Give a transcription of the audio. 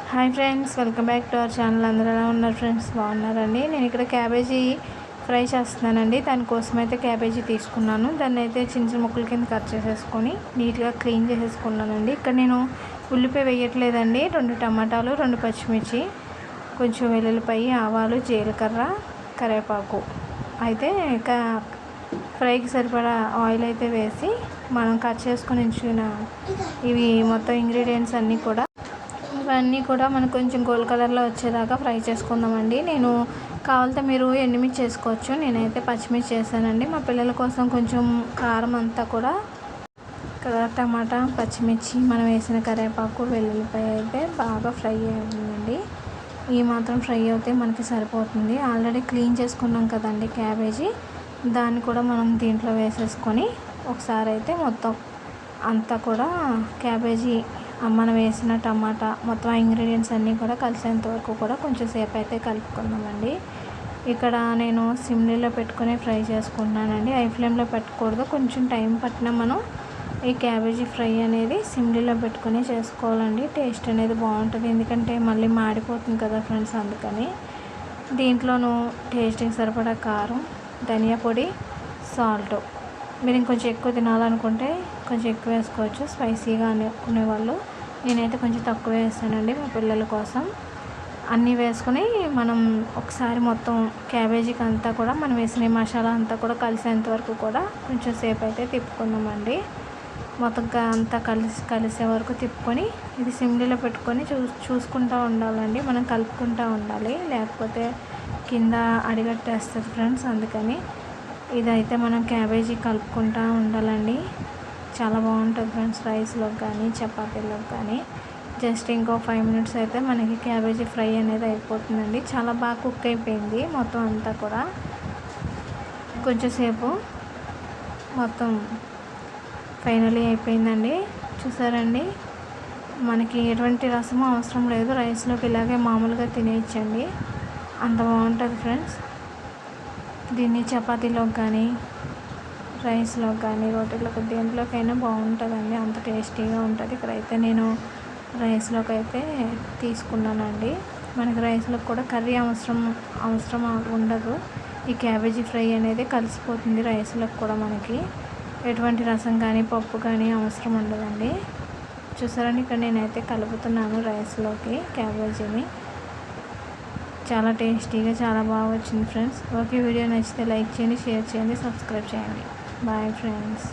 Hi friends, welcome back to our channel. అందరూ ఎలా ఉన్నారు ఫ్రెండ్స్? బాగున్నారండి. నేను ఇక్కడ క్యాబేజీ ఫ్రై చేస్తున్నానండి. దానికోసం అయితే క్యాబేజీ తీసుకున్నాను. దాన్ని అయితే చిన్న చిన్న ముక్కల కింద కట్ చేసేసుకొని నీట్గా క్లీన్ చేసేసుకున్నానండి. ఇక్కడ నేను ఉల్లిపాయ వేయట్లేదండి. 2 టమాటాలు, 2 పచ్చిమిర్చి, కొంచెం వెల్లుల్లిపాయ, ఆవాలు, జీలకర్ర, కరివేపాకు అయితే ఇక ఫ్రైకి సరిపడా ఆయిల్ అయితే వేసి మనం కట్ చేసుకొని ఉంచిన ఇవి మొత్తం ఇంగ్రీడియంట్స్ ఇవన్నీ కూడా మనకు కొంచెం గోల్డ్ కలర్లో వచ్చేదాకా ఫ్రై చేసుకుందామండి. నేను కావాలంటే మీరు ఎండుమిర్చి చేసుకోవచ్చు. నేనైతే పచ్చిమిర్చి చేశానండి. మా పిల్లల కోసం కొంచెం కారం అంతా కూడా టమాటా, పచ్చిమిర్చి, మనం వేసిన కరివేపాకు, వెల్లుల్లిపాయ అయితే బాగా ఫ్రై అయ్యిందండి. ఈ మాత్రం ఫ్రై అవుతే మనకి సరిపోతుంది. ఆల్రెడీ క్లీన్ చేసుకున్నాం కదండి క్యాబేజీ, దాన్ని కూడా మనం దీంట్లో వేసేసుకొని ఒకసారి అయితే మొత్తం అంతా కూడా క్యాబేజీ మనం వేసిన టమాటా మొత్తం ఇంగ్రీడియంట్స్ అన్నీ కూడా కలిసేంత వరకు కూడా కొంచెం సేపు అయితే కలుపుకుందామండి. ఇక్కడ నేను సిమ్లో పెట్టుకుని ఫ్రై చేసుకుంటున్నానండి. హై ఫ్లేమ్లో పెట్టకూడదు. కొంచెం టైం పట్టినా మనం ఈ క్యాబేజీ ఫ్రై అనేది సిమ్లో పెట్టుకొని చేసుకోవాలండి. టేస్ట్ అనేది బాగుంటుంది. ఎందుకంటే మళ్ళీ మాడిపోతుంది కదా ఫ్రెండ్స్, అందుకని దీంట్లోనూ టేస్ట్కి సరిపడా కారం, ధనియా పొడి, సాల్ట్. మీరు ఇంకొంచెం ఎక్కువ తినాలనుకుంటే కొంచెం ఎక్కువ వేసుకోవచ్చు, స్పైసీగా అనుకునే వాళ్ళు. నేనైతే కొంచెం తక్కువ వేస్తానండి మా పిల్లల కోసం. అన్నీ వేసుకొని మనం ఒకసారి మొత్తం క్యాబేజీకి అంతా కూడా మనం వేసిన మసాలా అంతా కూడా కలిసేంత వరకు కూడా కొంచెం సేపు అయితే తిప్పుకుందామండి. మొత్తం అంతా కలిసే వరకు తిప్పుకొని ఇది సిమ్లో పెట్టుకొని చూసుకుంటూ ఉండాలండి. మనం కలుపుకుంటూ ఉండాలి, లేకపోతే కింద అడిగట్టేస్తుంది ఫ్రెండ్స్. అందుకని ఇదైతే మనం క్యాబేజీ కలుపుకుంటూ ఉండాలండి. చాలా బాగుంటుంది ఫ్రెండ్స్, రైస్లోకి కానీ చపాతీలోకి కానీ. జస్ట్ ఇంకో 5 మినిట్స్ అయితే మనకి క్యాబేజీ ఫ్రై అనేది అయిపోతుందండి. చాలా బాగా కుక్ అయిపోయింది మొత్తం అంతా కూడా. కొంచెం సేపు మొత్తం ఫైనలీ అయిపోయిందండి. చూసారండి, మనకి ఎటువంటి రసము అవసరం లేదు. రైస్లోకి ఇలాగే మామూలుగా తినేయచ్చండి, అంత బాగుంటుంది ఫ్రెండ్స్. దీన్ని చపాతీలోకి కానీ, రైస్లోకి కానీ, రోటీలోకి, దేంట్లోకైనా బాగుంటుందండి. అంత టేస్టీగా ఉంటుంది. ఇక్కడైతే నేను రైస్లోకి అయితే తీసుకున్నానండి. మనకి రైస్లోకి కూడా కర్రీ అవసరం ఉండదు. ఈ క్యాబేజీ ఫ్రై అనేది కలిసిపోతుంది రైస్లోకి కూడా. మనకి ఎటువంటి రసం కానీ పప్పు కానీ అవసరం ఉండదండి. చూసారండి, ఇక్కడ నేనైతే కలుపుతున్నాను రైస్లోకి క్యాబేజీని. చాలా టేస్టీగా చాలా బాగా వచ్చింది ఫ్రెండ్స్. ఓకే, వీడియో నచ్చితే లైక్ చేయండి, షేర్ చేయండి, సబ్స్క్రైబ్ చేయండి. Bye friends.